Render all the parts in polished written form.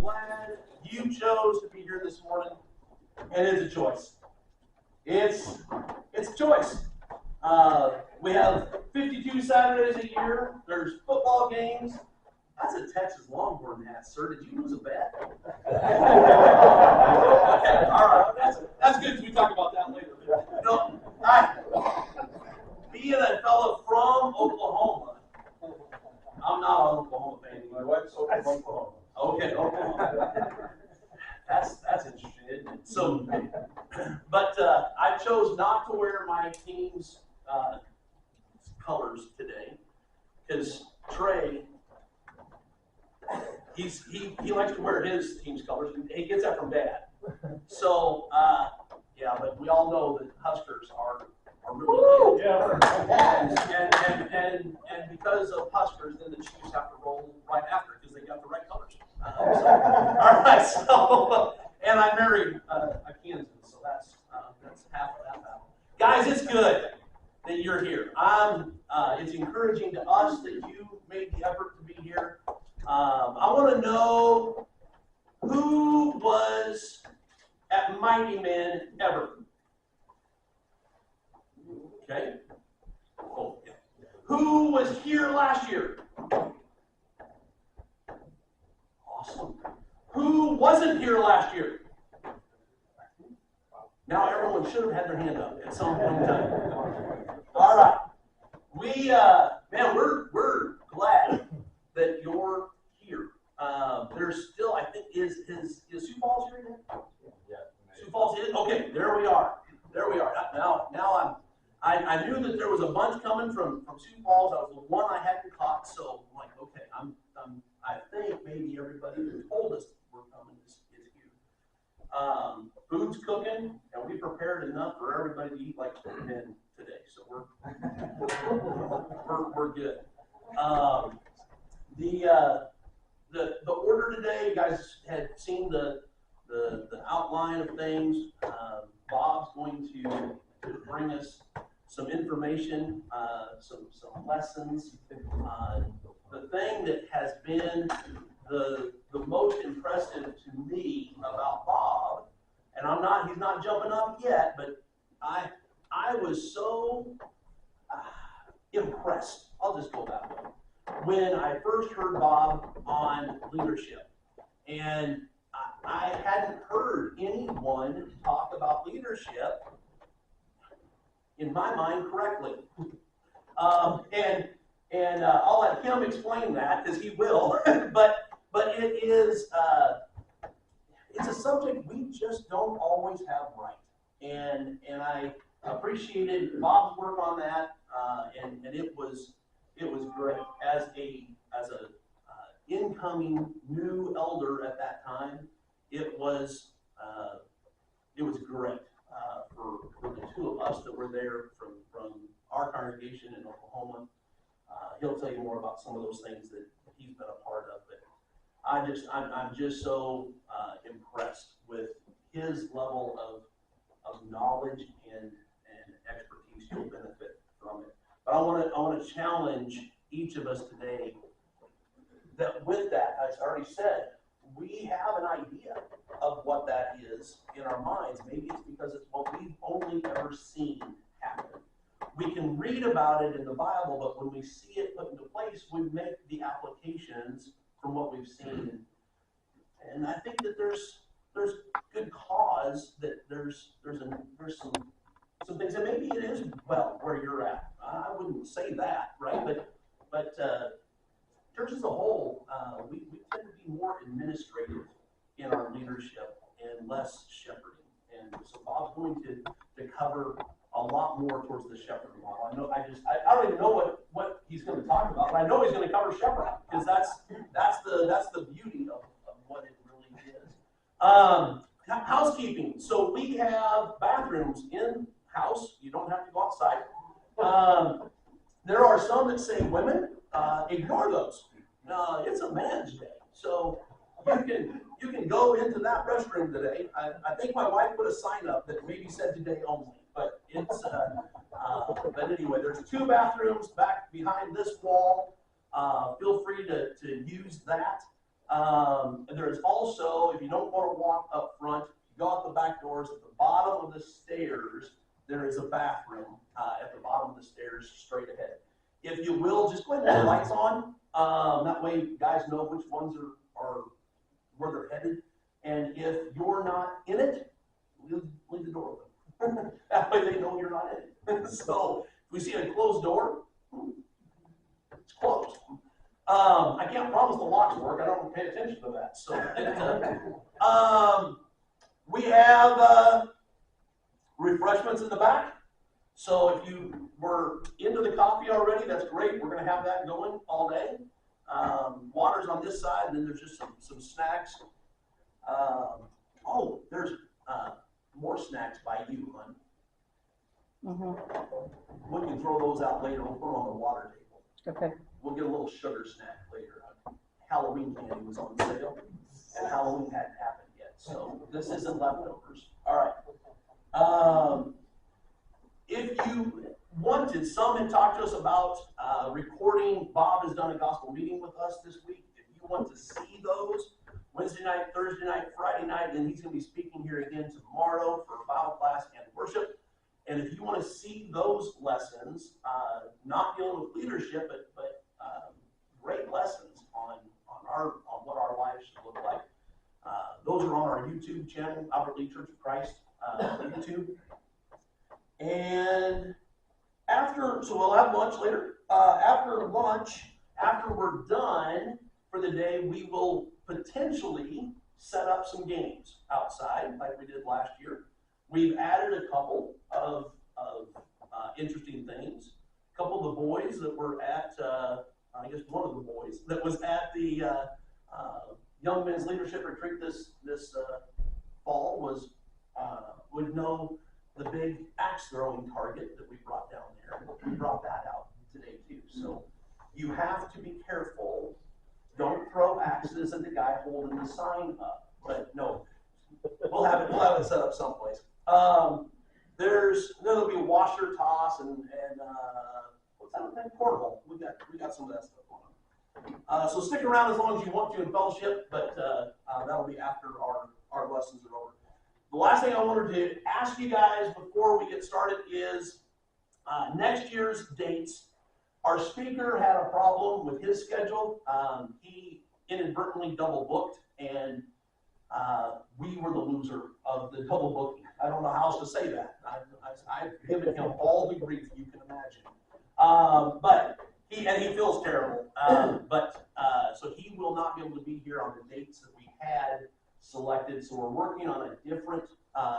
glad you chose to be here this morning, and it's a choice. It's a choice. We have 52 Saturdays a year. There's football games. That's a Texas Longhorn hat, sir. Did you lose a bet? Okay, all right. That's good because we talk about that later. No, being a fellow from Oklahoma, I'm not an Oklahoma fan. My wife's from Oklahoma. Okay, Oklahoma. That's interesting, isn't it? So, but I chose not to wear my team's colors today because Trey, he likes to wear his team's colors. He gets that from Dad. So yeah, but we all know that Huskers are really good. Yeah. And because of Huskers, then the Chiefs have to roll right after because they got the right colors. All right. So and I married a Kansas, so that's half of that battle. Guys, it's good that you're here. It's encouraging to us that you made the effort to be here. I want to know who was at Mighty Men ever. Okay. Oh, yeah. Who was here last year? Awesome. Who wasn't here last year? Now everyone should have had their hand up at some point in time. All right. We're glad that you're here. There's still, I think, is Sioux Falls here yet? Yeah. Sioux Falls is? Okay, there we are. Now I knew that there was a bunch coming from Sioux Falls. That was the one I hadn't caught, so I'm like, okay, I think maybe everybody who told us we're coming is here. Food's cooking, and we prepared enough for everybody to eat like men today, so we're good. The order today, you guys had seen the outline of things. Bob's going to bring us some information, some lessons. The thing that has been the most impressive to me about Bob, and he's not jumping up yet, but I was so impressed. I'll just go that way. When I first heard Bob on leadership, and I hadn't heard anyone talk about leadership in my mind correctly. And I'll let him explain that because he will. but it is it's a subject we just don't always have right. And I appreciated Bob's work on that, and it was great as a incoming new elder at that time. It was great for the two of us that were there from our congregation in Oklahoma. He'll tell you more about some of those things that he's been a part of, but I'm just so impressed with his level of knowledge and expertise. You'll benefit from it. But I want to challenge each of us today that with that, as I already said, we have an idea of what that is in our minds. Maybe it's because it's what we've only ever seen happen. We can read about it in the Bible, but when we see it put into place, we make the applications from what we've seen. And I think that there's good cause that there's some things, and maybe it is well where you're at. I wouldn't say that, right? But church as a whole, we tend to be more administrative in our leadership and less shepherding. And so Bob's going to cover a lot more towards the shepherding model. I don't even know what he's going to talk about, but I know he's going to cover shepherding because that's the beauty of what it really is. Housekeeping. So we have bathrooms in house. You don't have to go outside. There are some that say women. Ignore those. It's a man's day, so you can go into that restroom today. I think my wife put a sign up that maybe said today only, but it's but anyway, there's 2 bathrooms back behind this wall. Feel free to use that. There's also, if you don't want to walk up front, you go out the back doors. At the bottom of the stairs, there is a bathroom at the bottom of the stairs straight ahead. If you will, just go ahead and have the lights on. That way guys know which ones are where they're headed. And if you're not in it, leave the door open. That way they know you're not in it. So if we see a closed door, it's closed. I can't promise the locks work. I don't pay attention to that. So we have refreshments in the back. So if you were into the coffee already, that's great. We're going to have that going all day. Water's on this side, and then there's just some snacks. Oh, there's more snacks by you, hon. Mm-hmm. We can throw those out later. We'll put them on the water table. Okay. We'll get a little sugar snack later. Halloween candy was on sale, and Halloween hadn't happened yet, so this isn't leftovers. All right. If you wanted, some had talked to us about recording. Bob has done a gospel meeting with us this week. If you want to see those, Wednesday night, Thursday night, Friday night, and he's going to be speaking here again tomorrow for Bible class and worship. And if you want to see those lessons, not dealing with leadership, but great lessons on what our lives should look like, those are on our YouTube channel, Albert Lee Church of Christ YouTube. And so we'll have lunch later. After lunch, after we're done for the day, we will potentially set up some games outside like we did last year. We've added a couple of interesting things. A couple of the boys that were at, I guess one of the boys that was at the Young Men's Leadership Retreat this fall would know the big axe throwing target that we brought down there. We brought that out today too. So you have to be careful. Don't throw axes at the guy holding the sign up. But no, we'll have it set up someplace. There'll be washer toss and what's that thing? Cornhole. We got some of that stuff going on. So stick around as long as you want to in fellowship, but that'll be after our lessons are over. The last thing I wanted to ask you guys before we get started is next year's dates. Our speaker had a problem with his schedule. He inadvertently double booked, and we were the loser of the double booking. I don't know how else to say that. I've given him all the grief you can imagine. But he feels terrible. So he will not be able to be here on the dates that we had selected. So we're working on a different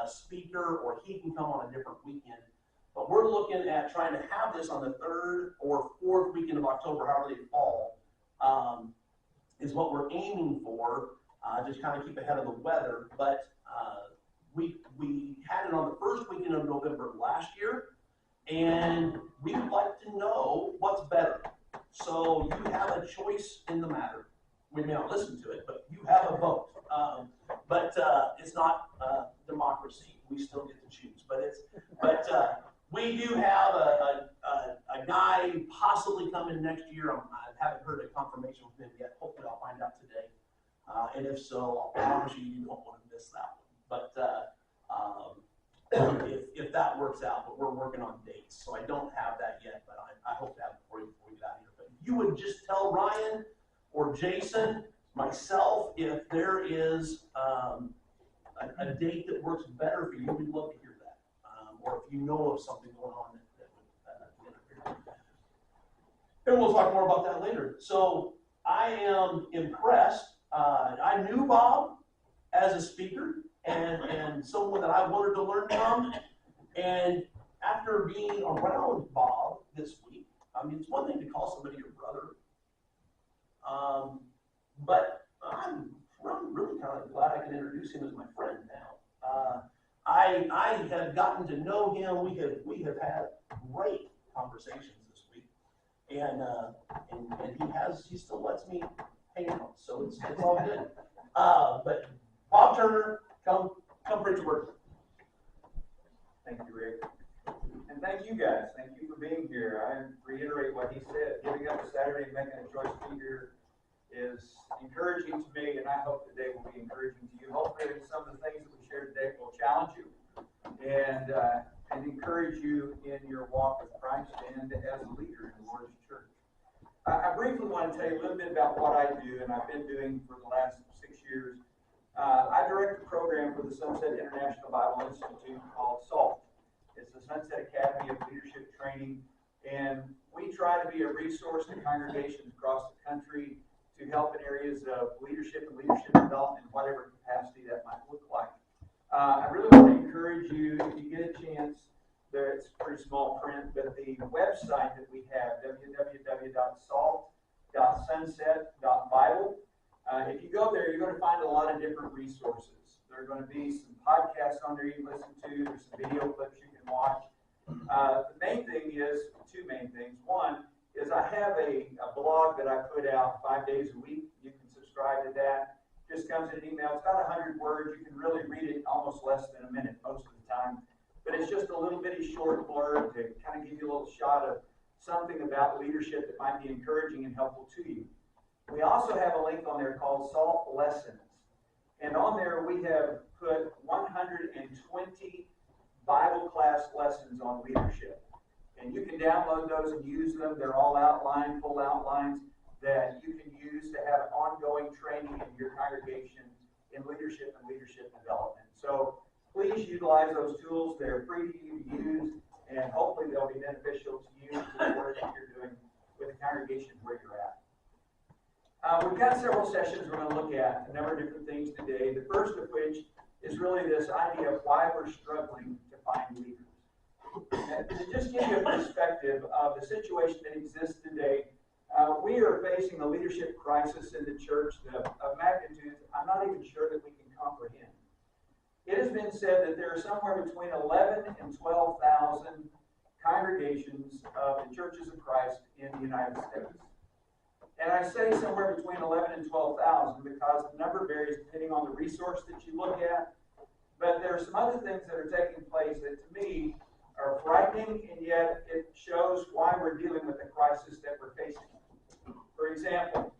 speaker, or he can come on a different weekend. But we're looking at trying to have this on the 3rd or 4th weekend of October, however they fall, is what we're aiming for. Just kind of keep ahead of the weather. But we had it on the 1st weekend of November last year, and we would like to know what's better. So you have a choice in the matter. We may not listen to it, but you have a vote. But it's not democracy. We still get to choose. But we do have a guy possibly coming next year. I haven't heard a confirmation from him yet. Hopefully I'll find out today. And if so, I'll promise you don't want to miss that one. But if that works out, but we're working on dates. So I don't have that yet, but I hope to have it for you before we get out of here. But if you would just tell Ryan or Jason, myself, if there is a date that works better for you, we'd love to hear that. Or if you know of something going on that would interfere. And we'll talk more about that later. So I am impressed. I knew Bob as a speaker and someone that I wanted to learn from. And after being around Bob this week, I mean, it's one thing to call somebody your brother. But I'm really kind of glad I can introduce him as my friend now. I have gotten to know him. We have had great conversations this week, and he still lets me hang out, so it's all good. But Bob Turner, come preach word. Thank you, Rick. And thank you guys. Thank you for being here. I reiterate what he said. Giving up a Saturday, making a choice to be here is encouraging to me, and I hope today will be encouraging to you. Hopefully some of the things that we shared today will challenge you and encourage you in your walk with Christ and as a leader in the Lord's church. I briefly want to tell you a little bit about what I do, and I've been doing for the last 6 years. I direct a program for the Sunset International Bible Institute called SALT. It's the Sunset Academy of Leadership Training, and we try to be a resource to congregations across the country to help in areas of leadership and leadership development in whatever capacity that might look like. I really want to encourage you, if you get a chance, it's pretty small print, but the website that we have, www.salt.sunset.bible, if you go there, you're going to find a lot of different resources. There are going to be some podcasts on there you can listen to. There's some video clips you can watch. The main thing is, two main things. One is I have a blog that I put out 5 days a week. You can subscribe to that. Just comes in an email. It's about 100 words. You can really read it in almost less than a minute most of the time. But it's just a little bitty short blurb to kind of give you a little shot of something about leadership that might be encouraging and helpful to you. We also have a link on there called SALT Lessons. And on there we have put 120 Bible class lessons on leadership. And you can download those and use them. They're all outlined, full outlines that you can use to have ongoing training in your congregation in leadership and leadership development. So please utilize those tools. They're free to you to use, and hopefully they'll be beneficial to you to the work that you're doing with the congregation where you're at. We've got several sessions we're going to look at, a number of different things today, the first of which is really this idea of why we're struggling to find leaders. And to just give you a perspective of the situation that exists today, we are facing a leadership crisis in the church of magnitudes I'm not even sure that we can comprehend. It has been said that there are somewhere between 11 and 12,000 congregations of the churches of Christ in the United States. And I say somewhere between 11 and 12,000 because the number varies depending on the resource that you look at. But there are some other things that are taking place that to me are frightening, and yet it shows why we're dealing with the crisis that we're facing. For example,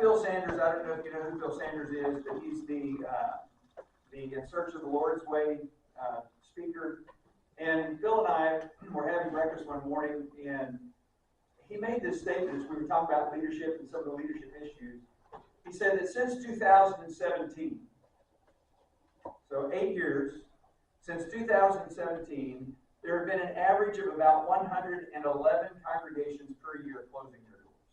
Phil Sanders, I don't know if you know who Phil Sanders is, but he's the In Search of the Lord's Way speaker. And Phil and I were having breakfast one morning, and he made this statement as we were talking about leadership and some of the leadership issues. He said that since 2017, so 8 years, since 2017, there have been an average of about 111 congregations per year closing their doors.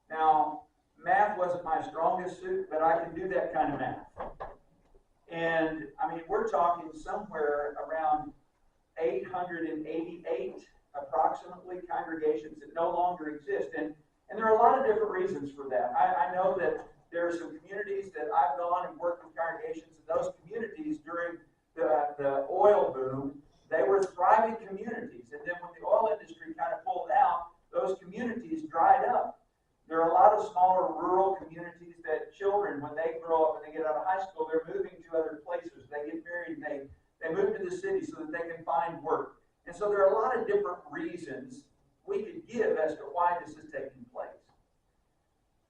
Now, math wasn't my strongest suit, but I can do that kind of math. And, I mean, we're talking somewhere around 888 approximately congregations that no longer exist. And there are a lot of different reasons for that. I know that there are some communities that I've gone and worked with congregations, and those communities during the oil boom, they were thriving communities. And then when the oil industry kind of pulled out, those communities dried up. There are a lot of smaller rural communities that children, when they grow up and they get out of high school, they're moving to other places. They get married and they move to the city so that they can find work. And so there are a lot of different reasons we could give as to why this is taking place.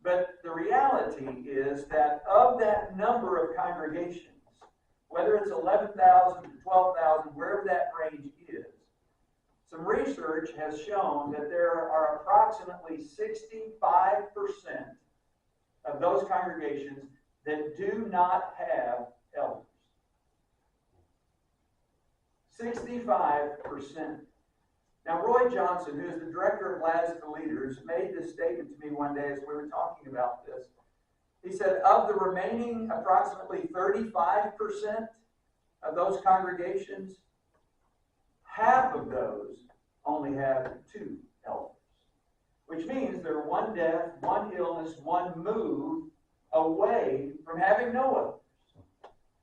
But the reality is that of that number of congregations, whether it's 11,000 to 12,000, wherever that range is, some research has shown that there are approximately 65% of those congregations that do not have elders. 65%. Now, Roy Johnson, who is the director of Lads to Leaders, made this statement to me one day as we were talking about this. He said, of the remaining approximately 35% of those congregations, half of those only have 2 elders, which means they're one death, one illness, one move away from having no elders.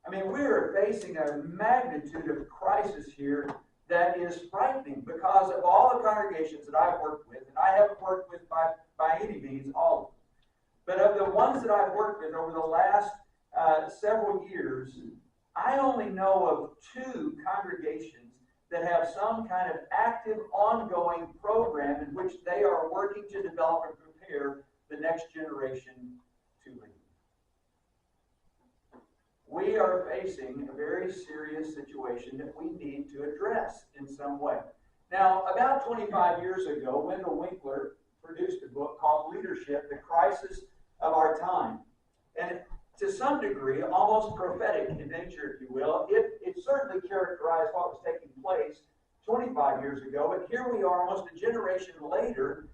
I mean, we are facing a magnitude of crisis here that is frightening because of all the congregations that I've worked with, and I haven't worked with by any means all of them, but of the ones that I've worked with over the last several years, I only know of 2 congregations that have some kind of active, ongoing program in which they are working to develop and prepare the next generation to lead. We are facing a very serious situation that we need to address in some way. Now, about 25 years ago, Wendell Winkler produced a book called Leadership, The Crisis of Our Time. And to some degree, almost prophetic in nature, if you will, it certainly characterized what was taking place 25 years ago, but here we are almost a generation later,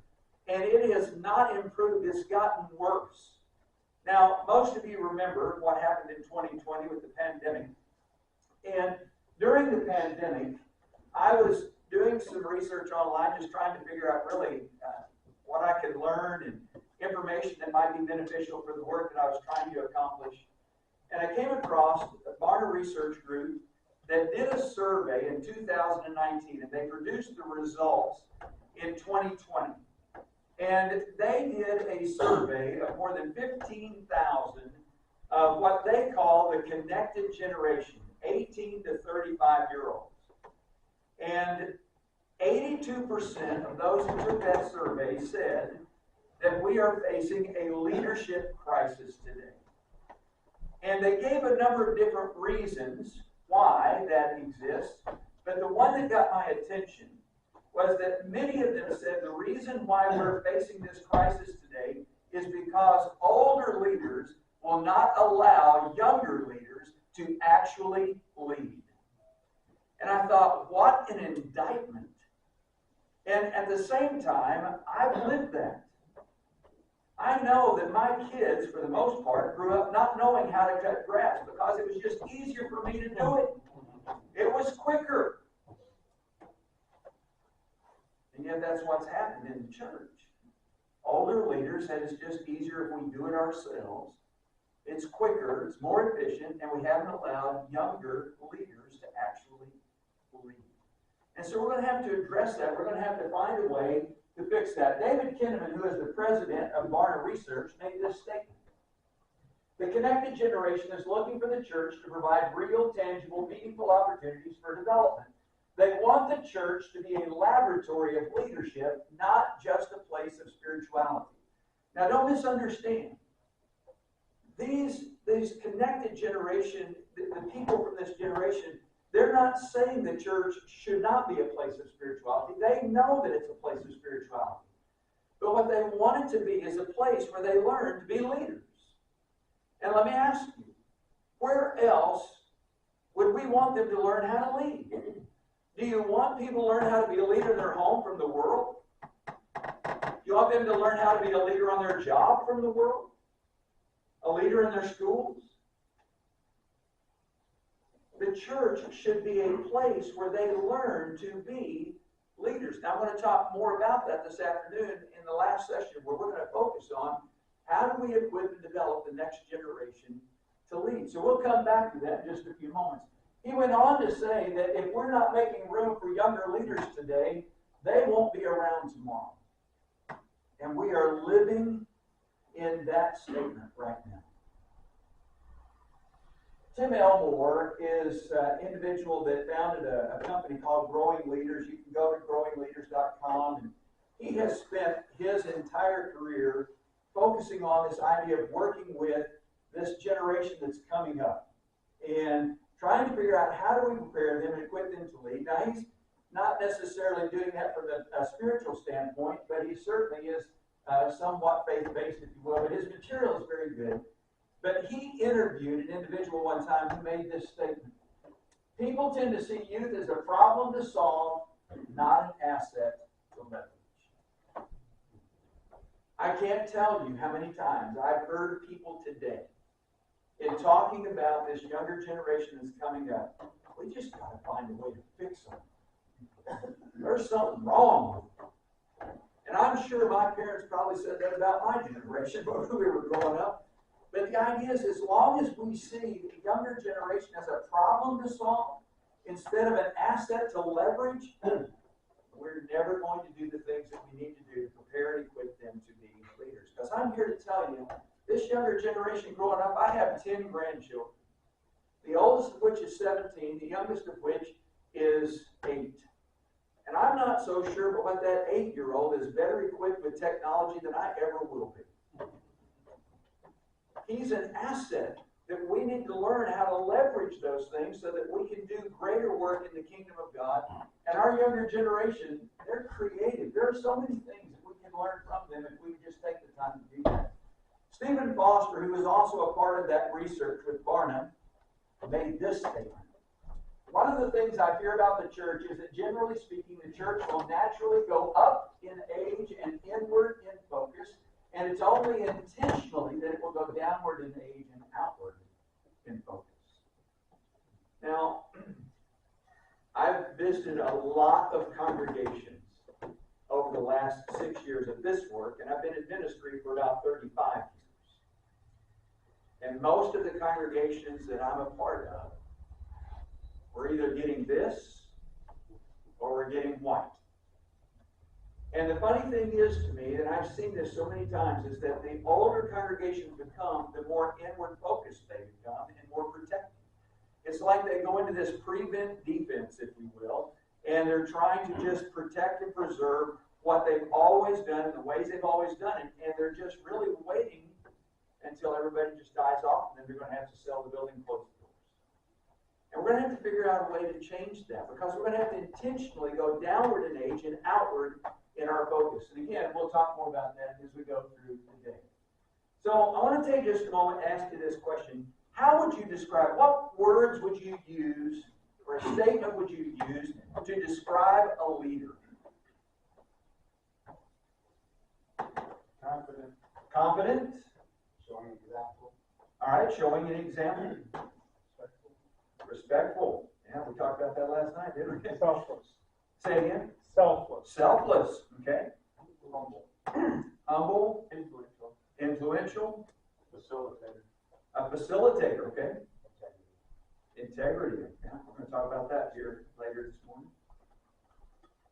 and it has not improved. It's gotten worse. Now, most of you remember what happened in 2020 with the pandemic. And during the pandemic, I was doing some research online, just trying to figure out really what I could learn and information that might be beneficial for the work that I was trying to accomplish. And I came across a Barna Research Group that did a survey in 2019, and they produced the results in 2020. And they did a survey of more than 15,000 of what they call the connected generation, 18 to 35-year-olds. And 82% of those who took that survey said that we are facing a leadership crisis today. And they gave a number of different reasons why that exists, but the one that got my attention was that many of them said the reason why we're facing this crisis today is because older leaders will not allow younger leaders to actually lead. And I thought, what an indictment. And at the same time, I've lived that. I know that my kids, for the most part, grew up not knowing how to cut grass because it was just easier for me to do it. It was quicker. And yet that's what's happened in the church. Older leaders said it's just easier if we do it ourselves. It's quicker, it's more efficient, and we haven't allowed younger leaders to actually lead. And so we're going to have to address that. We're going to have to find a way to fix that. David Kinnaman, who is the president of Barna Research, made this statement. The connected generation is looking for the church to provide real, tangible, meaningful opportunities for development. They want the church to be a laboratory of leadership, not just a place of spirituality. Now, don't misunderstand. These connected generation, the people from this generation, they're not saying the church should not be a place of spirituality. They know that it's a place of spirituality. But what they want it to be is a place where they learn to be leaders. And let me ask you, where else would we want them to learn how to lead? Do you want people to learn how to be a leader in their home from the world? Do you want them to learn how to be a leader on their job from the world? A leader in their schools? The church should be a place where they learn to be leaders. Now, I'm going to talk more about that this afternoon in the last session, where we're going to focus on how do we equip and develop the next generation to lead. So we'll come back to that in just a few moments. He went on to say that if we're not making room for younger leaders today, they won't be around tomorrow. And we are living in that statement right now. Tim Elmore is an individual that founded a company called Growing Leaders. You can go to growingleaders.com, and he has spent his entire career focusing on this idea of working with this generation that's coming up and trying to figure out how do we prepare them and equip them to lead. Now, he's not necessarily doing that from a spiritual standpoint, but he certainly is somewhat faith-based, if you will, but his material is very good. But he interviewed an individual one time who made this statement. People tend to see youth as a problem to solve, not an asset to leverage. I can't tell you how many times I've heard people today in talking about this younger generation that's coming up. We just got to find a way to fix them. There's something wrong with them. And I'm sure my parents probably said that about my generation when we were growing up. But the idea is, as long as we see the younger generation as a problem to solve instead of an asset to leverage, we're never going to do the things that we need to do to prepare and equip them to be leaders. Because I'm here to tell you, this younger generation growing up, I have 10 grandchildren. The oldest of which is 17, the youngest of which is 8. And I'm not so sure but what that 8-year-old is better equipped with technology than I ever will be. He's an asset that we need to learn how to leverage those things so that we can do greater work in the kingdom of God. And our younger generation, they're creative. There are so many things that we can learn from them if we just take the time to do that. Stephen Foster, who was also a part of that research with Barna, made this statement. One of the things I hear about the church is that generally speaking, the church will naturally go up in age and inward in focus, and it's only intentionally that it will go downward in age and outward in focus. Now, I've visited a lot of congregations over the last 6 years of this work, and I've been in ministry for about 35 years. And most of the congregations that I'm a part of, we're either getting this or we're getting white. And the funny thing is to me, and I've seen this so many times, is that the older congregations become, the more inward focused they become and more protective. It's like they go into this prevent defense, if you will, and they're trying to just protect and preserve what they've always done and the ways they've always done it, and they're just really waiting until everybody just dies off, and then they're going to have to sell the building and close the doors. And we're going to have to figure out a way to change that, because we're going to have to intentionally go downward in age and outward in our focus. And again, we'll talk more about that as we go through the day. So I want to take just a moment and ask you this question. How would you describe, what words would you use, or a statement would you use to describe a leader? Confident. Confident. Showing example. All right, showing an example. Respectful. Respectful. Yeah, we talked about that last night, didn't we? Selfless. Say it again. Selfless. Selfless. Okay. Humble. Humble. Influential. Influential. Facilitator. A facilitator. Okay. Integrity. Yeah, we're going to talk about that here later this morning.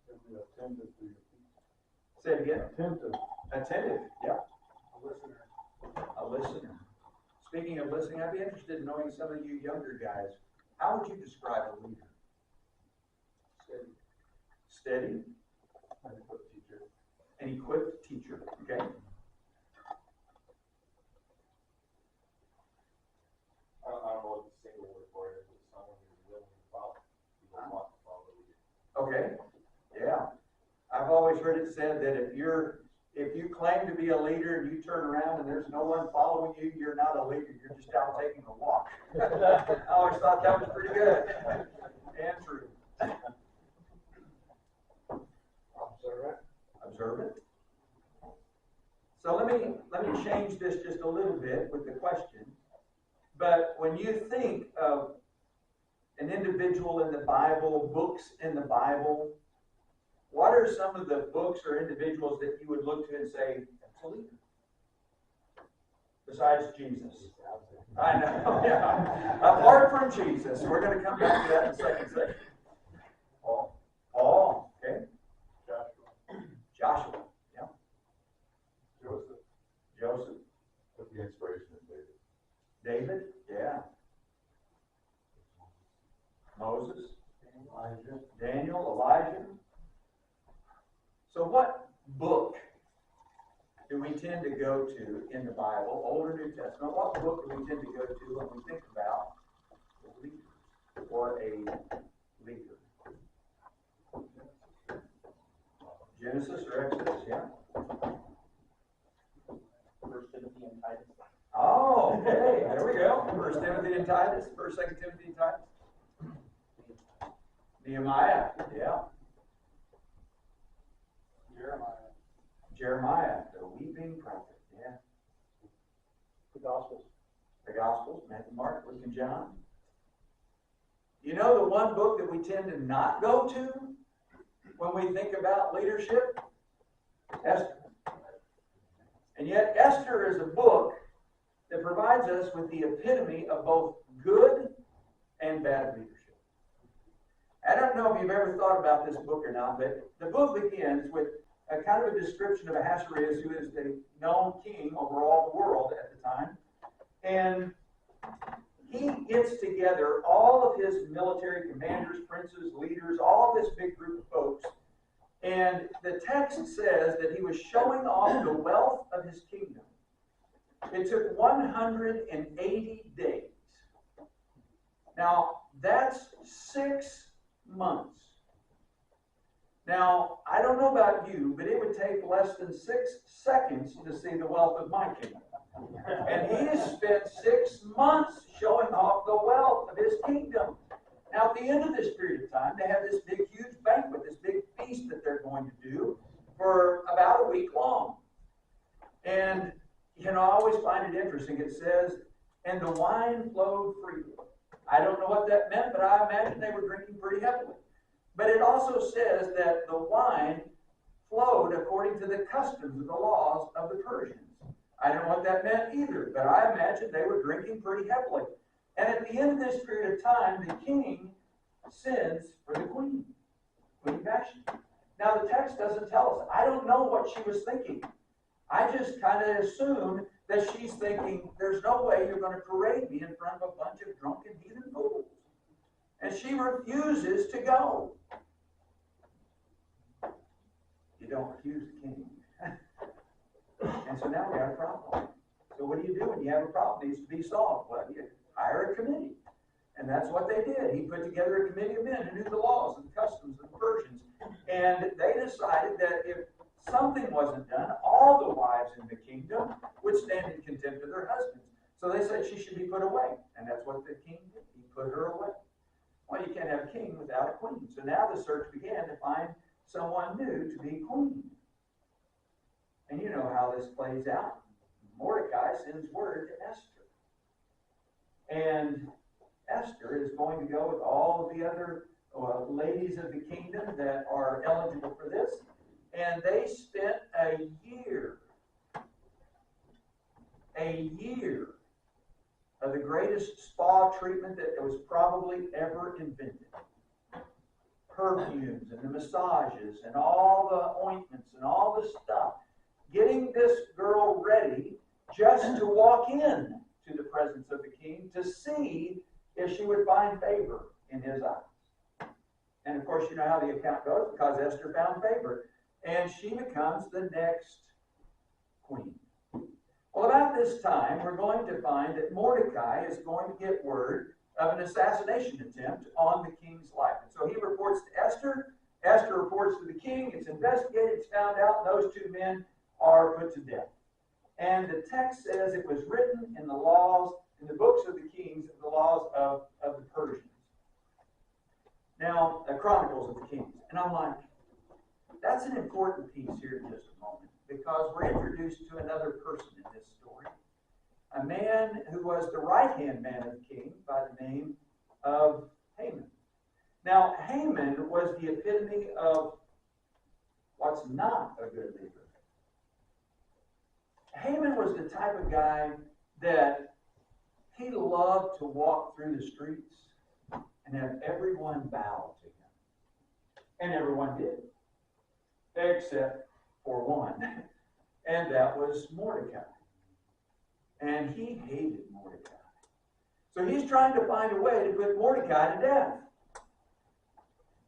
Attentive to your people. Say it again. Attentive. Attentive. Yeah. A listener. A listener. Speaking of listening, I'd be interested in knowing some of you younger guys. How would you describe a leader? Steady. Steady. An equipped teacher. An equipped teacher. Okay. I don't know what the single word for it is, but someone who's willing to follow. People want to follow the leader. Okay. Yeah. I've always heard it said that if you claim to be a leader and you turn around and there's no one following you, you're not a leader. You're just out taking a walk. I always thought that was pretty good. And true. Observant. Observant. So let me change this just a little bit with the question. But when you think of an individual in the Bible, books in the Bible, what are some of the books or individuals that you would look to and say, that's a leader? Besides Jesus. I know, yeah. Apart from Jesus. We're going to come back to that in a second section. Paul. Paul, okay. Joshua. Joshua, yeah. Joseph. Joseph. With the inspiration of David. David, yeah. Moses. Elijah. Daniel, Elijah. So what book do we tend to go to in the Bible, Old or New Testament? What book do we tend to go to when we think about a leader or a leader? Genesis or Exodus, yeah? First Timothy and Titus. Oh, okay, there we go. First Timothy and Titus, First, Second Timothy and Titus. Nehemiah, yeah. Jeremiah, the weeping prophet, yeah. The Gospels. The Gospels, Matthew, Mark, Luke, and John. You know the one book that we tend to not go to when we think about leadership? Esther. And yet Esther is a book that provides us with the epitome of both good and bad leadership. I don't know if you've ever thought about this book or not, but the book begins with a kind of a description of Ahasuerus, who is the known king over all the world at the time. And he gets together all of his military commanders, princes, leaders, all of this big group of folks. And the text says that he was showing off the wealth of his kingdom. It took 180 days. Now, that's 6 months. Now, I don't know about you, but it would take less than 6 seconds to see the wealth of my kingdom. And he has spent 6 months showing off the wealth of his kingdom. Now, at the end of this period of time, they have this big, huge banquet, this big feast that they're going to do for about a week long. And, I always find it interesting. It says, and the wine flowed freely. I don't know what that meant, but I imagine they were drinking pretty heavily. But it also says that the wine flowed according to the customs of the laws of the Persians. I don't know what that meant either, but I imagine they were drinking pretty heavily. And at the end of this period of time, the king sends for the queen, Queen Vashti. Now, the text doesn't tell us. I don't know what she was thinking. I just kind of assume that she's thinking, there's no way you're going to parade me in front of a bunch of drunken heathen fools. And she refuses to go. You don't refuse the king. And so now we have a problem. So what do you do when you have a problem that needs to be solved? Well, you hire a committee. And that's what they did. He put together a committee of men who knew the laws and the customs of the Persians. And they decided that if something wasn't done, all the wives in the kingdom would stand in contempt of their husbands. So they said she should be put away. And that's what the king did. He put her away. Well, you can't have a king without a queen. So now the search began to find someone new to be queen. And you know how this plays out. Mordecai sends word to Esther. And Esther is going to go with all of the other ladies of the kingdom that are eligible for this. And they spent a year of the greatest spa treatment that was probably ever invented. Perfumes and the massages and all the ointments and all the stuff. Getting this girl ready just to walk in to the presence of the king to see if she would find favor in his eyes. And of course, you know how the account goes, because Esther found favor. And she becomes the next queen. Well, about this time, we're going to find that Mordecai is going to get word of an assassination attempt on the king's life. And so he reports to Esther. Esther reports to the king. It's investigated. It's found out. And those two men are put to death. And the text says it was written in the laws, in the books of the kings, the laws of the Persians. Now, the Chronicles of the Kings. And I'm like, that's an important piece here in just a moment, because we're introduced to another person in this story. A man who was the right-hand man of the king by the name of Haman. Now, Haman was the epitome of what's not a good leader. Haman was the type of guy that he loved to walk through the streets and have everyone bow to him. And everyone did. Except for one. And that was Mordecai. And he hated Mordecai. So he's trying to find a way to put Mordecai to death.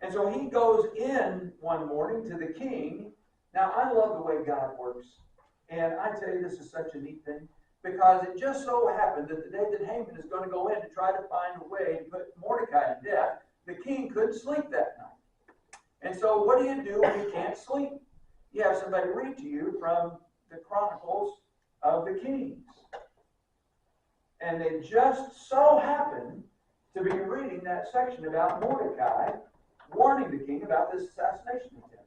And so he goes in one morning to the king. Now, I love the way God works. And I tell you, this is such a neat thing, because it just so happened that the day that Haman is going to go in to try to find a way to put Mordecai to death, the king couldn't sleep that night. And so what do you do when you can't sleep? You have somebody read to you from the Chronicles of the Kings. And they just so happen to be reading that section about Mordecai warning the king about this assassination attempt.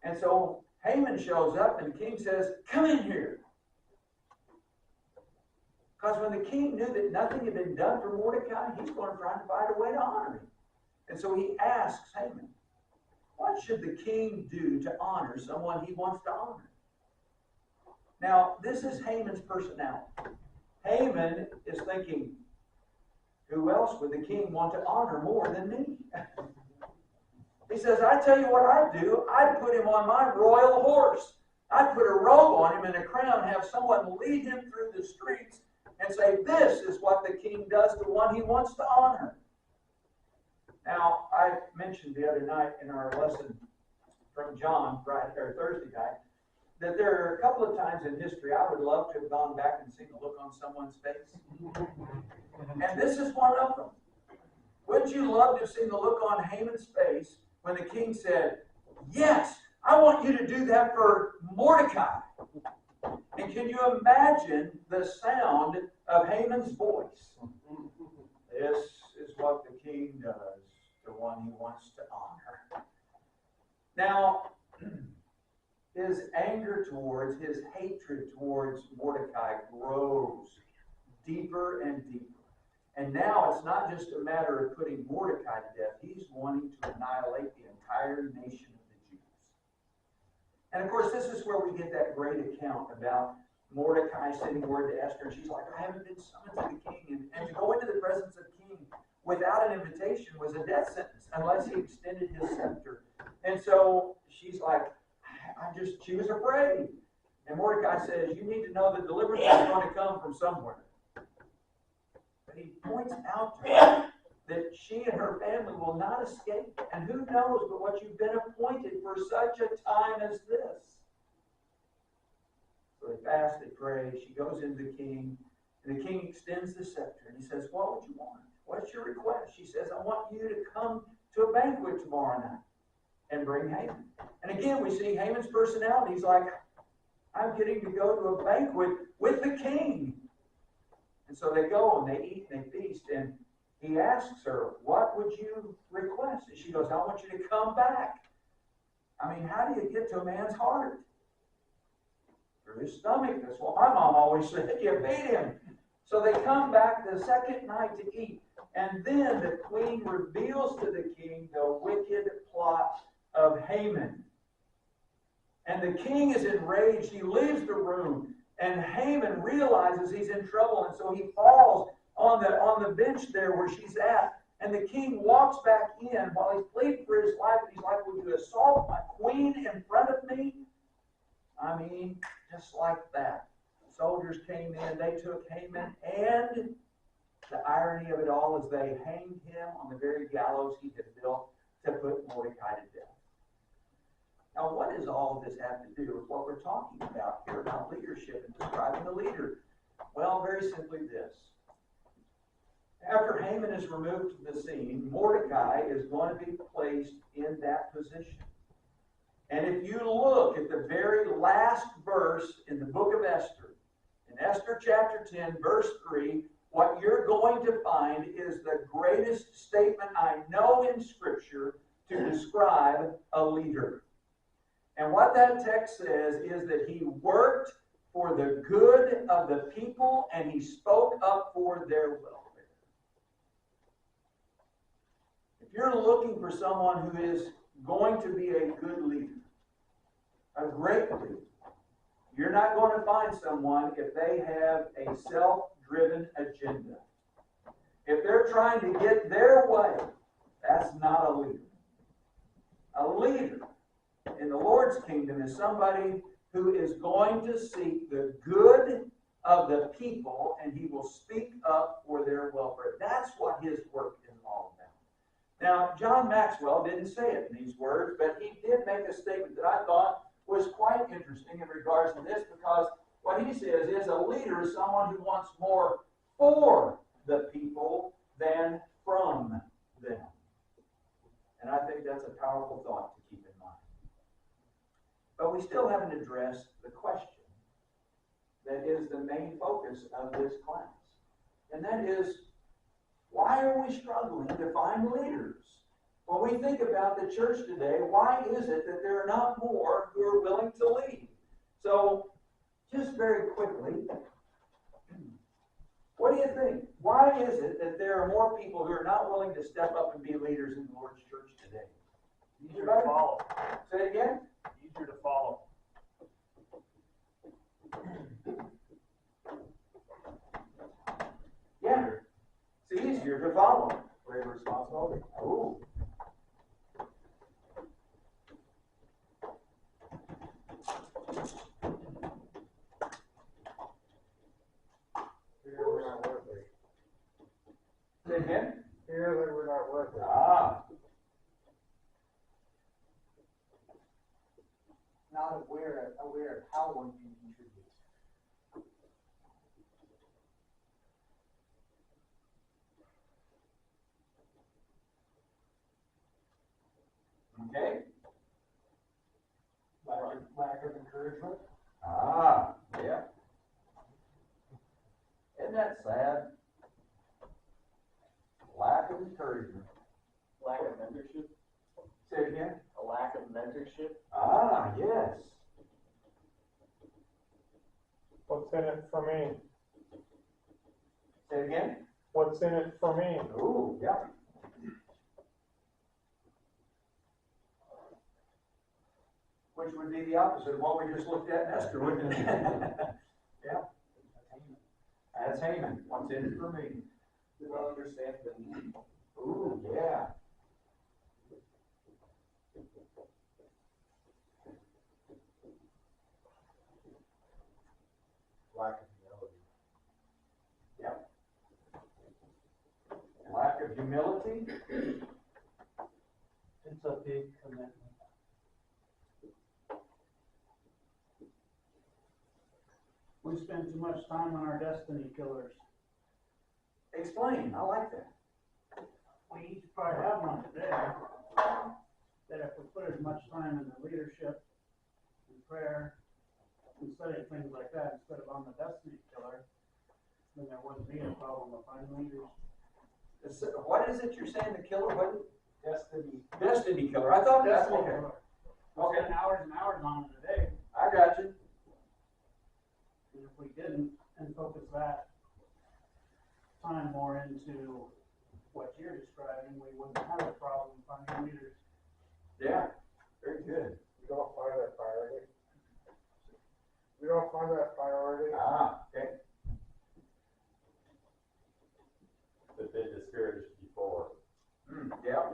And so Haman shows up and the king says, "Come in here." Because when the king knew that nothing had been done for Mordecai, he's going to try to find a way to honor him. And so he asks Haman, what should the king do to honor someone he wants to honor? Now, this is Haman's personality. Haman is thinking, who else would the king want to honor more than me? He says, I tell you what I'd do. I'd put him on my royal horse. I'd put a robe on him and a crown, have someone lead him through the streets and say, this is what the king does to one he wants to honor. Now, I mentioned the other night in our lesson from John, Thursday night, that there are a couple of times in history I would love to have gone back and seen the look on someone's face. And this is one of them. Wouldn't you love to have seen the look on Haman's face when the king said, yes, I want you to do that for Mordecai? And can you imagine the sound of Haman's voice? This is what the king does to one he wants to honor. Now, his anger towards, his hatred towards Mordecai grows deeper and deeper. And now it's not just a matter of putting Mordecai to death. He's wanting to annihilate the entire nation of the Jews. And of course, this is where we get that great account about Mordecai sending word to Esther. And she's like, I haven't been summoned to the king. And to go into the presence of the king without an invitation was a death sentence unless he extended his scepter. And so she's like, she was afraid. And Mordecai says, you need to know that deliverance is going to come from somewhere. But he points out to her that she and her family will not escape. And who knows but what you've been appointed for such a time as this. So they fast, they pray. She goes into the king. And the king extends the scepter. And he says, what would you want? What's your request? She says, I want you to come to a banquet tomorrow night and bring Haman. And again, we see Haman's personality. He's like, I'm getting to go to a banquet with the king. And so they go and they eat and they feast. And he asks her, what would you request? And she goes, I want you to come back. I mean, how do you get to a man's heart? Through his stomach. That's what my mom always said. You feed him. So they come back the second night to eat. And then the queen reveals to the king the wicked plot of Haman. And the king is enraged. He leaves the room. And Haman realizes he's in trouble. And so he falls on the bench there where she's at. And the king walks back in while he's pleading for his life. And he's like, would you assault my queen in front of me? I mean, just like that. Soldiers came in. They took Haman. And the irony of it all is they hanged him on the very gallows he had built to put Mordecai to death. Now, what does all of this have to do with what we're talking about here about leadership and describing a leader? Well, very simply this. After Haman is removed from the scene, Mordecai is going to be placed in that position. And if you look at the very last verse in the book of Esther, in Esther chapter 10, verse 3, what you're going to find is the greatest statement I know in Scripture to describe a leader. And what that text says is that he worked for the good of the people and he spoke up for their welfare. If you're looking for someone who is going to be a good leader, a great leader, you're not going to find someone if they have a self-driven agenda. If they're trying to get their way, that's not a leader. A leader in the Lord's kingdom is somebody who is going to seek the good of the people and he will speak up for their welfare. That's what his work is all about. Now, John Maxwell didn't say it in these words, but he did make a statement that I thought was quite interesting in regards to this, because what he says is a leader is someone who wants more for the people than from them. And I think that's a powerful thought to keep in mind. But we still haven't addressed the question that is the main focus of this class. And that is, why are we struggling to find leaders? When we think about the church today, why is it that there are not more who are willing to lead? So, just very quickly, what do you think? Why is it that there are more people who are not willing to step up and be leaders in the Lord's church today? Easier to follow. Say it again? Easier to follow. Yeah. It's easier to follow. Greater responsibility. Ooh. Fear we're not worth it. Say it again? Fear that we're not worth it. Ah. not aware of how one can contribute. Okay? Lack of encouragement. Ah, yeah. Isn't that sad? Lack of encouragement. Lack of mentorship, Say it again. a lack of mentorship. Ah, yes. What's in it for me? Say it again. What's in it for me? Ooh, yeah. Which would be the opposite of what we just looked at in Esther, wouldn't it? Yeah. That's Haman. What's in it for me? They don't understand the need. Ooh, yeah. Lack of humility. Yep. Lack of humility. It's a big commitment. We spend too much time on our destiny killers. Explain. I like that. We each probably have one today, that if we put as much time in the leadership and prayer and studying things like that instead of on the destiny killer, then there wouldn't be a problem of finding leaders. What is it you're saying, the killer? What? Destiny. Destiny killer. I thought that's Destiny okay. killer. We Okay. spend hours and hours on it a day, I got you. and if we didn't, and focus that time more into what you're describing, we wouldn't have a problem finding leaders. Yeah. Very good. We don't find that priority. We don't find that priority. Ah, okay. But been discouraged before. Yeah.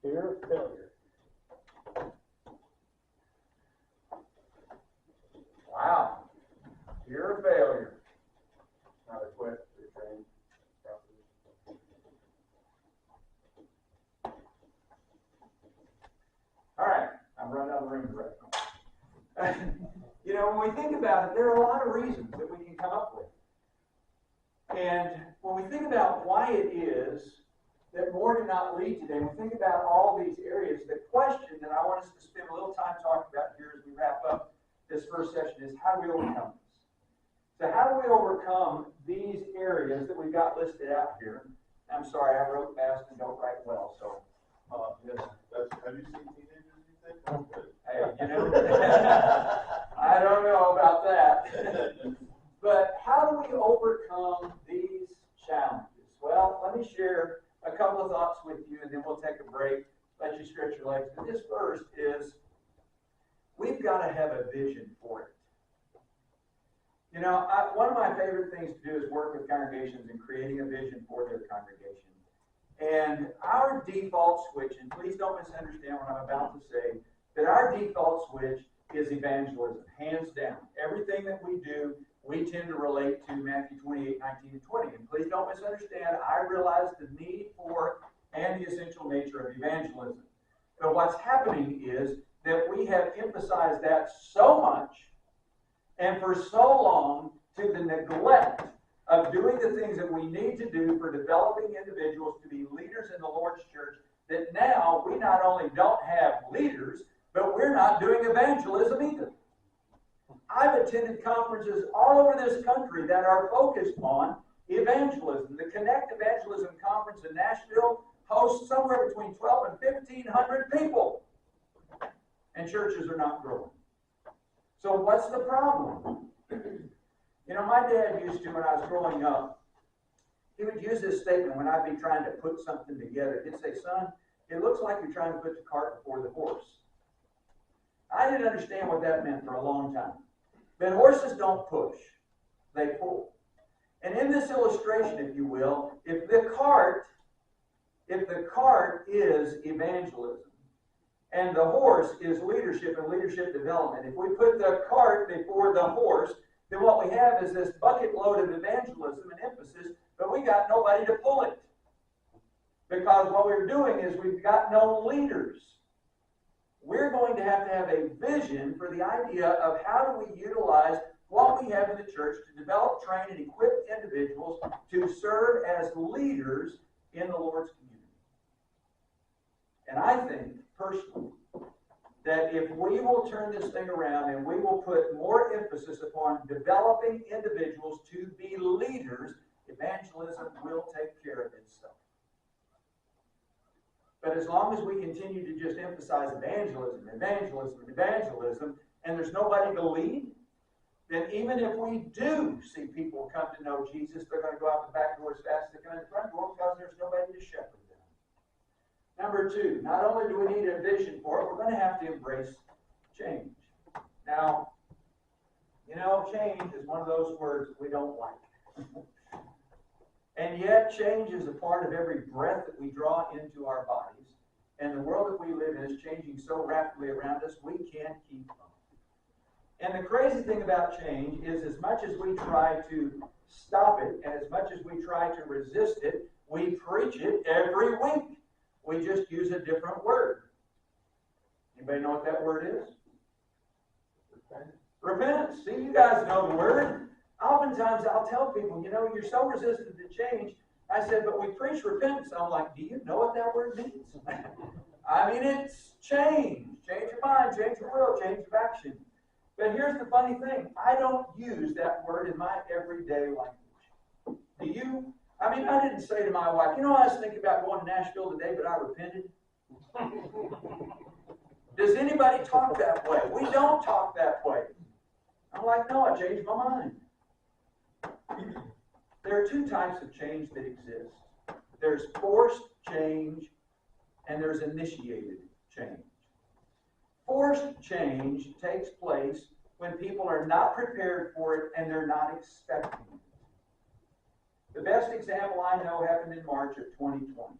Fear of failure. Wow. Fear of failure. Not equipped or trained properly. All right. I'm running out of the room right now. You know, when we think about it, there are a lot of reasons that we can come up with. And when we think about why it is that more do not lead today, when we think about all these areas, the question that I want us to spend a little time talking about here as we wrap up this first session is, how do we overcome this? So how do we overcome these areas that we've got listed out here? I'm sorry, I wrote fast and don't write well, so. Yes, have you seen teenagers, you think? Hey, you know, I don't know about that. But how do we overcome these challenges? Well, let me share a couple of thoughts with you, and then we'll take a break, let you stretch your legs. But this first is, we've got to have a vision for it. You know, one of my favorite things to do is work with congregations in creating a vision for their congregation. And our default switch, and please don't misunderstand what I'm about to say, that our default switch is evangelism, hands down. Everything that we do, we tend to relate to Matthew 28, 19, and 20. And please don't misunderstand, I realize the need for and the essential nature of evangelism. But what's happening is that we have emphasized that so much and for so long to the neglect of doing the things that we need to do for developing individuals to be leaders in the Lord's church, that now we not only don't have leaders, but we're not doing evangelism either. I've attended conferences all over this country that are focused on evangelism. The Connect Evangelism Conference in Nashville hosts somewhere between 12 and 1,500 people. And churches are not growing. So what's the problem? You know, my dad used to, when I was growing up, he would use this statement when I'd be trying to put something together. He'd say, son, it looks like you're trying to put the cart before the horse. I didn't understand what that meant for a long time. But horses don't push, they pull. And in this illustration, if you will, if the cart is evangelism, and the horse is leadership and leadership development, if we put the cart before the horse, then what we have is this bucket load of evangelism and emphasis, but we got nobody to pull it. Because what we're doing is we've got no leaders. we're going to have a vision for the idea of how do we utilize what we have in the church to develop, train, and equip individuals to serve as leaders in the Lord's community. And I think, personally, that if we will turn this thing around and we will put more emphasis upon developing individuals to be leaders, evangelism will take care of itself. But as long as we continue to just emphasize evangelism, and there's nobody to lead, then even if we do see people come to know Jesus, they're going to go out the back door as fast as they can in the front door because there's nobody to shepherd them. Number two, not only do we need a vision for it, we're going to have to embrace change. Now, change is one of those words we don't like. And yet, change is a part of every breath that we draw into our bodies. And the world that we live in is changing so rapidly around us, we can't keep up. And the crazy thing about change is as much as we try to stop it, and as much as we try to resist it, we preach it every week. We just use a different word. Anybody know what that word is? Repentance. See, you guys know the word. Oftentimes I'll tell people, you're so resistant to change. I said, but we preach repentance. I'm like, do you know what that word means? I mean, it's change. Change your mind, change your will, change of action. But here's the funny thing. I don't use that word in my everyday language. Do you? I mean, I didn't say to my wife, I was thinking about going to Nashville today, but I repented. Does anybody talk that way? We don't talk that way. I'm like, no, I changed my mind. There are two types of change that exist. There's forced change and there's initiated change. Forced change takes place when people are not prepared for it and they're not expecting it. The best example I know happened in March of 2020.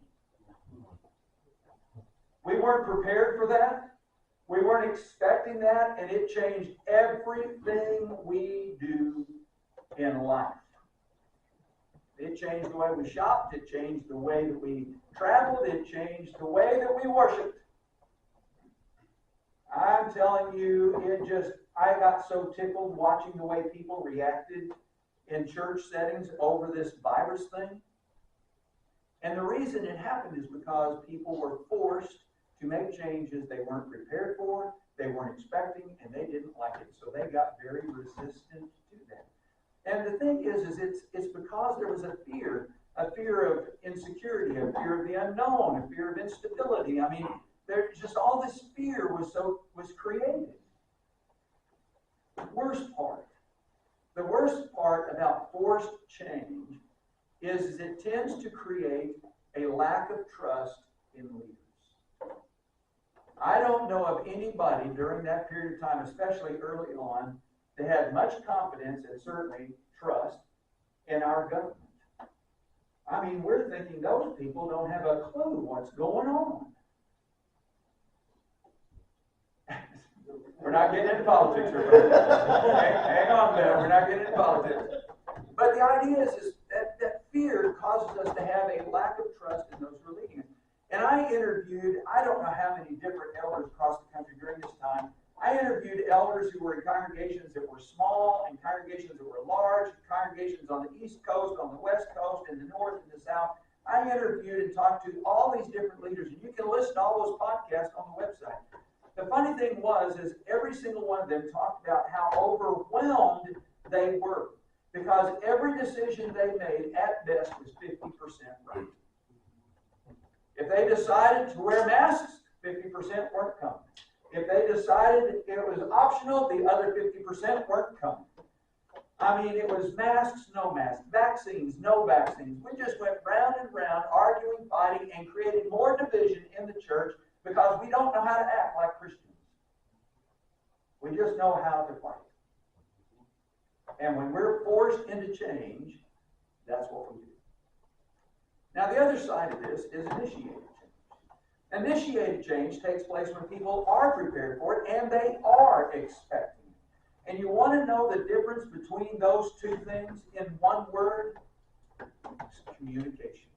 We weren't prepared for that. We weren't expecting that, and it changed everything we do in life. It changed the way we shopped. It changed the way that we traveled. It changed the way that we worshiped. I'm telling you, I got so tickled watching the way people reacted in church settings over this virus thing. And the reason it happened is because people were forced to make changes they weren't prepared for, they weren't expecting, and they didn't like it. So they got very resistant to that. And the thing is it's because there was a fear of insecurity, a fear of the unknown, a fear of instability. I mean, there's just all this fear was created. The worst part about forced change is it tends to create a lack of trust in leaders. I don't know of anybody during that period of time, especially early on, that had much confidence and certainly trust in our government. I mean, we're thinking those people don't have a clue what's going on. We're not getting into politics here. Hang on there. We're not getting into politics. But the idea is that fear causes us to have a lack of trust in those who are leading us. And I interviewed, I don't know how many different elders across the country during this time. I interviewed elders who were in congregations that were small and congregations that were large, congregations on the East Coast, on the West Coast, in the North and the South. I interviewed and talked to all these different leaders, and you can listen to all those podcasts on the website. The funny thing is every single one of them talked about how overwhelmed they were because every decision they made at best was 50% right. If they decided to wear masks, 50% weren't coming. If they decided it was optional, the other 50% weren't coming. I mean, it was masks, no masks, vaccines, no vaccines. We just went round and round, arguing, fighting, and created more division in the church because we don't know how to act like Christians. We just know how to fight. And when we're forced into change, that's what we do. Now, the other side of this is initiated change. Initiated change takes place when people are prepared for it and they are expecting it. And you want to know the difference between those two things in one word? It's communication.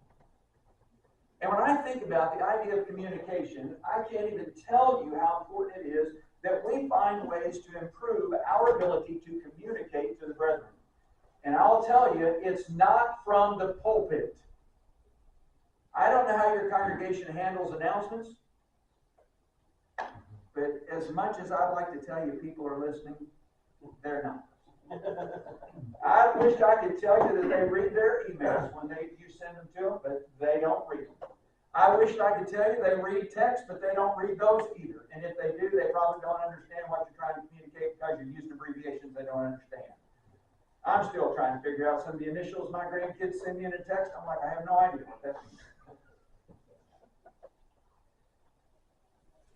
And when I think about the idea of communication, I can't even tell you how important it is that we find ways to improve our ability to communicate to the brethren. And I'll tell you, it's not from the pulpit. I don't know how your congregation handles announcements, but as much as I'd like to tell you people are listening, they're not. I wish I could tell you that they read their emails when you send them to them, but they don't read them. I wish I could tell you they read text, but they don't read those either. And if they do, they probably don't understand what you're trying to communicate because you're using abbreviations they don't understand. I'm still trying to figure out some of the initials my grandkids send me in a text. I'm like, I have no idea what that means.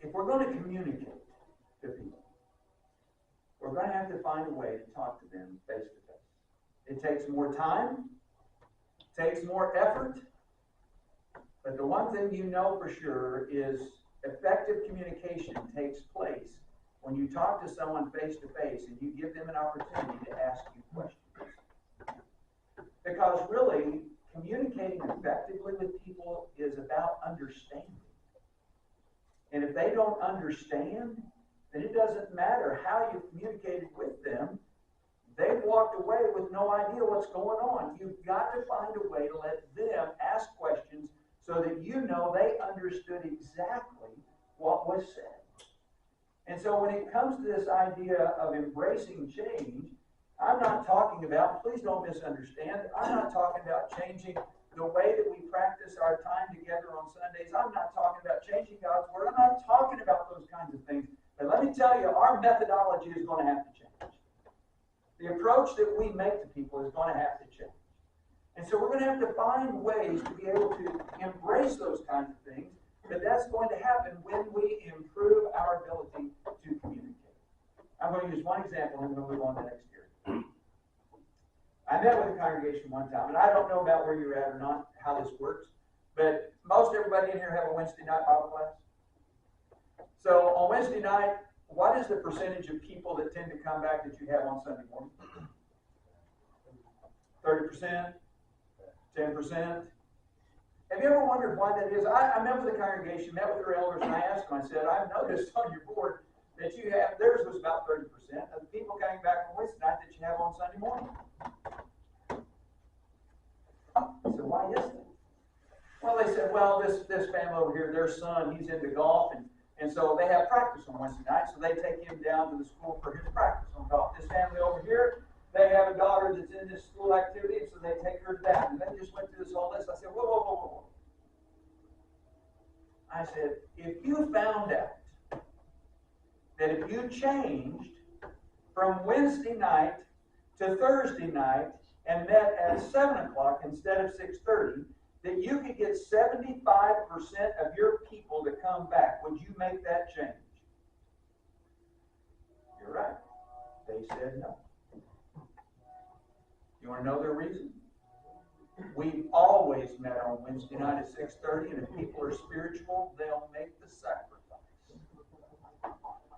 If we're going to communicate to people, we're going to have to find a way to talk to them face to face. It takes more time, takes more effort, but the one thing you know for sure is effective communication takes place when you talk to someone face to face and you give them an opportunity to ask you questions. Because really, communicating effectively with people is about understanding. And if they don't understand, then it doesn't matter how you communicated with them. They've walked away with no idea what's going on. You've got to find a way to let them ask questions so that you know they understood exactly what was said. And so when it comes to this idea of embracing change, I'm not talking about, please don't misunderstand, I'm not talking about changing the way that we practice our time together on Sundays. I'm not talking about changing God's Word. I'm not talking about those kinds of things. But let me tell you, our methodology is going to have to change. The approach that we make to people is going to have to change. And so we're going to have to find ways to be able to embrace those kinds of things, but that's going to happen when we improve our ability to communicate. I'm going to use one example and then we'll move on to the next year. I met with a congregation one time, and I don't know about where you're at or not, how this works, but most everybody in here have a Wednesday night Bible class. So on Wednesday night, what is the percentage of people that tend to come back that you have on Sunday morning? 30%? 10%? Have you ever wondered why that is? I met with the congregation, met with their elders, and I asked them, I said, I've noticed on your board that you have, theirs was about 30% of the people coming back on Wednesday night that you have on Sunday morning. So why is that? Well, they said, well, this family over here, their son, he's into golf, and so they have practice on Wednesday night, so they take him down to the school for his practice on golf. This family over here, they have a daughter that's in this school activity, and so they take her to that. And they just went through this whole list. I said, whoa, whoa, whoa, whoa. I said, if you found out that if you changed from Wednesday night to Thursday night and met at 7 o'clock instead of 6:30, that you could get 75% of your people to come back, would you make that change? You're right. They said no. You want to know their reason? We've always met on Wednesday night at 6:30, and if people are spiritual, they'll make the sacrifice.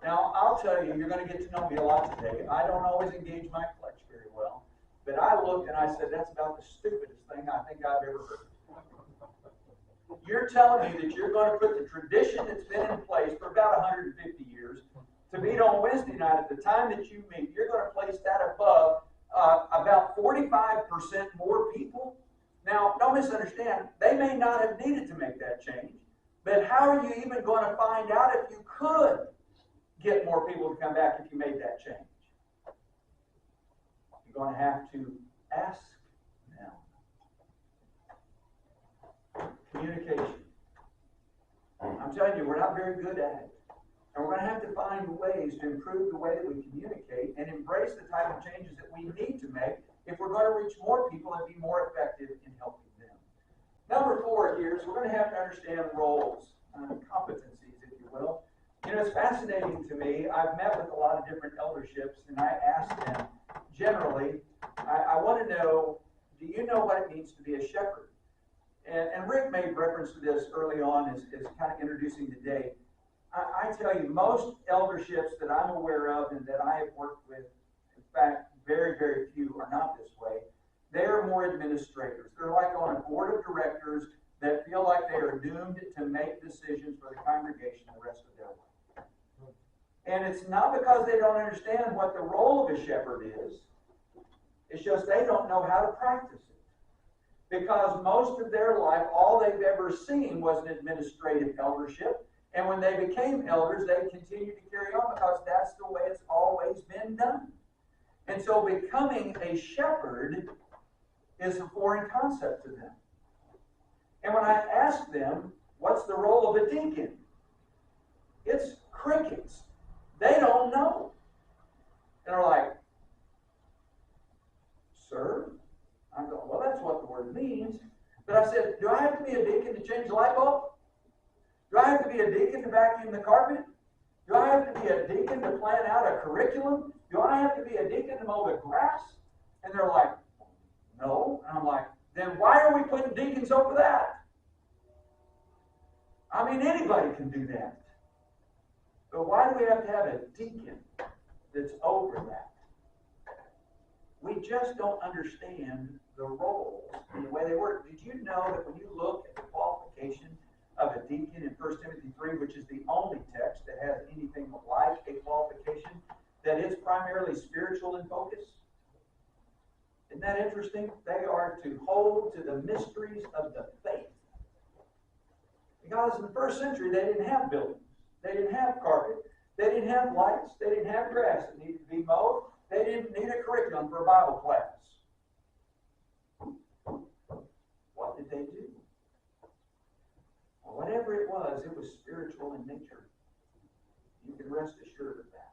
Now, I'll tell you, you're going to get to know me a lot today. I don't always engage my flesh very well, but I looked and I said, that's about the stupidest thing I think I've ever heard. You're telling me that you're going to put the tradition that's been in place for about 150 years to meet on Wednesday night at the time that you meet, you're going to place that above about 45% more people? Now, don't misunderstand, they may not have needed to make that change, but how are you even going to find out if you could get more people to come back if you made that change? You're going to have to ask them. Communication. I'm telling you, we're not very good at it. And we're going to have to find ways to improve the way that we communicate and embrace the type of changes that we need to make if we're going to reach more people and be more effective in helping them. Number 4 here is we're going to have to understand roles, competencies, if you will. You know, it's fascinating to me. I've met with a lot of different elderships, and I ask them, generally, I want to know, do you know what it means to be a shepherd? And Rick made reference to this early on as kind of introducing the day. I tell you, most elderships that I'm aware of and that I have worked with, in fact, very, very few are not this way. They are more administrators. They're like on a board of directors that feel like they are doomed to make decisions for the congregation the rest of their life. And it's not because they don't understand what the role of a shepherd is. It's just they don't know how to practice it. Because most of their life, all they've ever seen was an administrative eldership. And when they became elders, they continued to carry on because that's the way it's always been done. And so becoming a shepherd is a foreign concept to them. And when I ask them, what's the role of a deacon? It's crickets. They don't know. And they're like, sir? I'm going, well, that's what the word means. But I said, do I have to be a deacon to change the light bulb? Do I have to be a deacon to vacuum the carpet? Do I have to be a deacon to plan out a curriculum? Do I have to be a deacon to mow the grass? And they're like, no. And I'm like, then why are we putting deacons over that? I mean, anybody can do that. But why do we have to have a deacon that's over that? We just don't understand the roles and the way they work. Did you know that when you look at the qualification of a deacon in 1 Timothy 3, which is the only text that has anything like a qualification, that is primarily spiritual in focus? Isn't that interesting? They are to hold to the mysteries of the faith. Because in the first century, they didn't have buildings. They didn't have carpet. They didn't have lights. They didn't have grass that needed to be mowed. They didn't need a curriculum for a Bible class. What did they do? Well, whatever it was spiritual in nature. You can rest assured of that.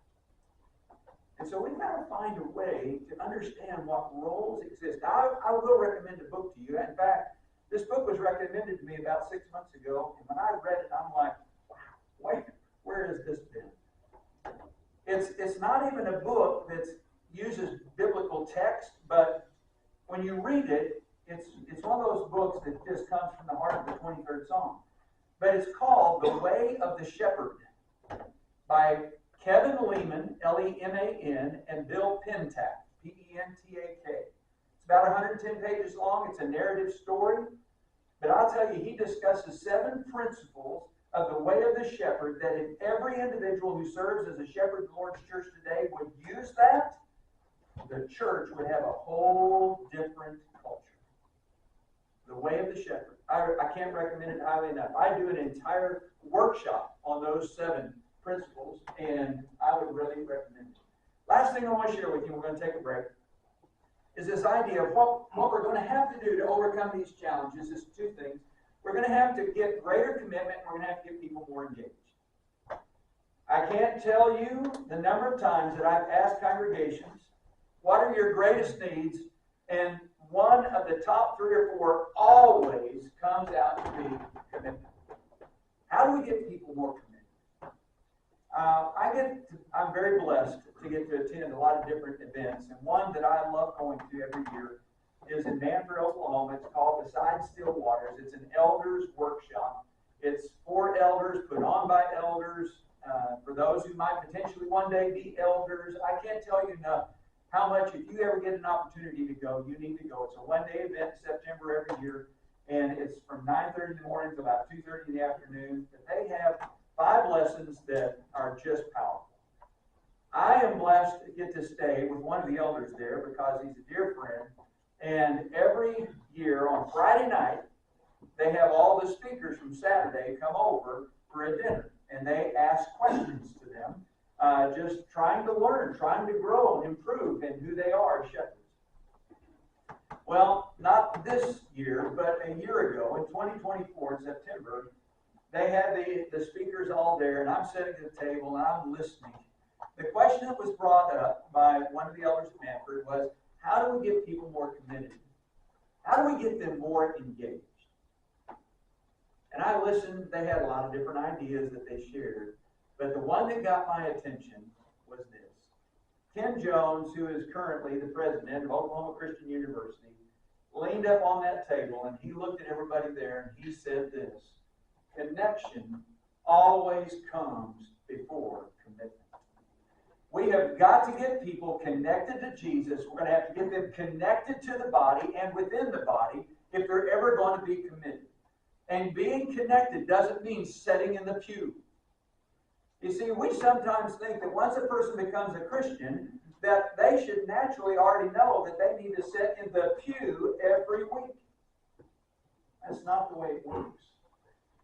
And so we've got to find a way to understand what roles exist. I will recommend a book to you. In fact, this book was recommended to me about 6 months ago, and when I read it, I'm like, wow, where has this been? It's not even a book that uses biblical text, but when you read it, it's one of those books that just comes from the heart of the 23rd Psalm. But it's called The Way of the Shepherd by Kevin Leman, Leman, and Bill Pentak, Pentak. It's about 110 pages long. It's a narrative story. But I'll tell you, he discusses 7 principles of the way of the shepherd that if every individual who serves as a shepherd in the Lord's church today would use that, the church would have a whole different culture. The way of the shepherd. I can't recommend it highly enough. I do an entire workshop on those 7 principles, and I would really recommend it. Last thing I want to share with you, we're going to take a break, is this idea of what we're going to have to do to overcome these challenges is 2 things. We're going to have to get greater commitment, and we're going to have to get people more engaged. I can't tell you the number of times that I've asked congregations, what are your greatest needs? And one of the top 3 or 4 always comes out to be commitment. How do we get people more committed? I'm very blessed to get to attend a lot of different events, and one that I love going to every year is in Manford, Oklahoma. It's called Beside Still Waters. It's an elders workshop. It's for elders, put on by elders, for those who might potentially one day be elders. I can't tell you enough how much, if you ever get an opportunity to go, you need to go. It's a one-day event in September every year, and it's from 9:30 in the morning to about 2:30 in the afternoon. But they have 5 lessons that are just powerful. I am blessed to get to stay with one of the elders there because he's a dear friend. And every year on Friday night, they have all the speakers from Saturday come over for a dinner. And they ask questions to them, just trying to learn, trying to grow and improve in who they are as shepherds. Well, not this year, but a year ago, in 2024, in September, they had the speakers all there, and I'm sitting at the table, and I'm listening. The question that was brought up by one of the elders at Manford was, how do we get people more committed? How do we get them more engaged? And I listened. They had a lot of different ideas that they shared, but the one that got my attention was this. Ken Jones, who is currently the president of Oklahoma Christian University, leaned up on that table, and he looked at everybody there, and he said this: connection always comes before commitment. We have got to get people connected to Jesus. We're going to have to get them connected to the body and within the body if they're ever going to be committed. And being connected doesn't mean sitting in the pew. You see, we sometimes think that once a person becomes a Christian, that they should naturally already know that they need to sit in the pew every week. That's not the way it works.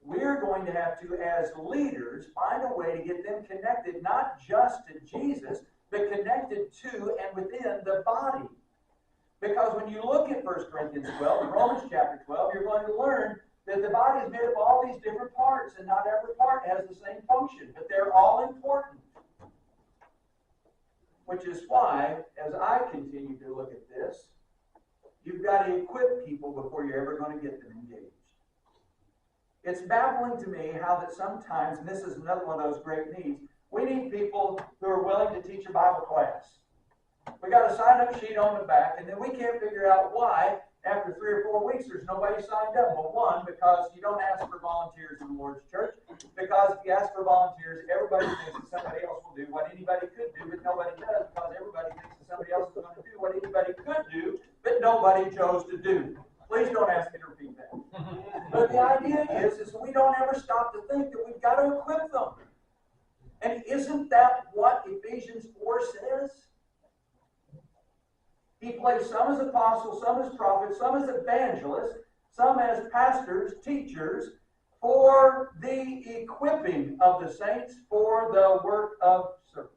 We're going to have to, as leaders, find a way to get them connected, not just to Jesus, but connected to and within the body. Because when you look at 1 Corinthians 12 and Romans chapter 12, you're going to learn that the body is made up of all these different parts, and not every part has the same function, but they're all important. Which is why, as I continue to look at this, you've got to equip people before you're ever going to get them engaged. It's baffling to me how that sometimes, and this is another one of those great needs, we need people who are willing to teach a Bible class. We got a sign-up sheet on the back, and then we can't figure out why, after 3 or 4 weeks, there's nobody signed up. Well, one, because you don't ask for volunteers in the Lord's church, because if you ask for volunteers, everybody thinks that somebody else will do what anybody could do, but nobody does, because everybody thinks that somebody else is going to do what anybody could do, but nobody chose to do. Please don't ask me to repeat that. But the idea is we don't ever stop to think that we've got to equip them. And isn't that what Ephesians 4 says? He placed some as apostles, some as prophets, some as evangelists, some as pastors, teachers, for the equipping of the saints for the work of service.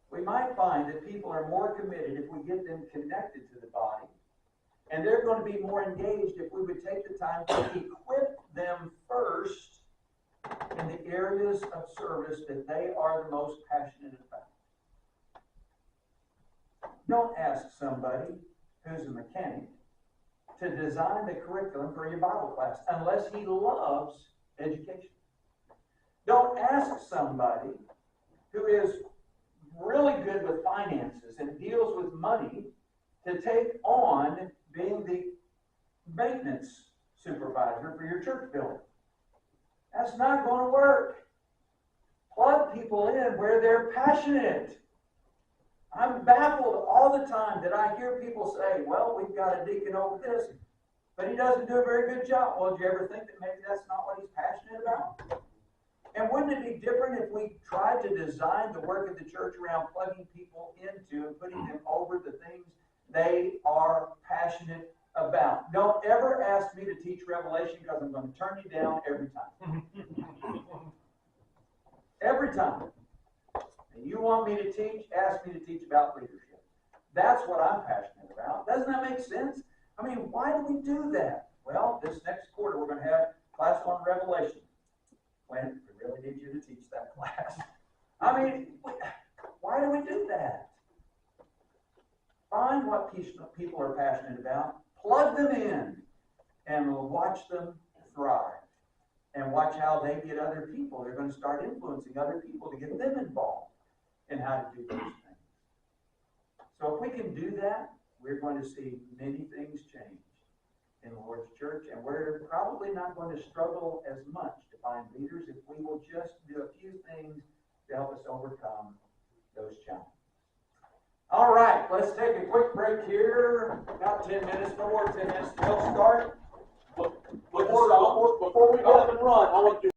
We might find that people are more committed if we get them connected to the body, and they're going to be more engaged if we would take the time to equip them first in the areas of service that they are the most passionate about. Don't ask somebody who's a mechanic to design the curriculum for your Bible class unless he loves education. Don't ask somebody who is really good with finances and deals with money to take on being the maintenance supervisor for your church building. That's not going to work. Plug people in where they're passionate. I'm baffled all the time that I hear people say, well, we've got a deacon over this, but he doesn't do a very good job. Well, did you ever think that maybe that's not what he's passionate about? And wouldn't it be different if we tried to design the work of the church around plugging people into and putting them over the things they are passionate about? Don't ever ask me to teach Revelation, because I'm going to turn you down every time. Every time. And you want me to teach, ask me to teach about leadership. That's what I'm passionate about. Doesn't that make sense? I mean, why do we do that? Well, this next quarter we're going to have class on Revelation. Clint, we really need you to teach that class. I mean, why do we do that? Find what people are passionate about, plug them in, and watch them thrive. And watch how they get other people. They're going to start influencing other people to get them involved in how to do those things. So if we can do that, we're going to see many things change in the Lord's church, and we're probably not going to struggle as much to find leaders if we will just do a few things to help us overcome those challenges. All right, let's take a quick break here. About 10 minutes, no more 10 minutes. We'll start. Before we go up and run, I want to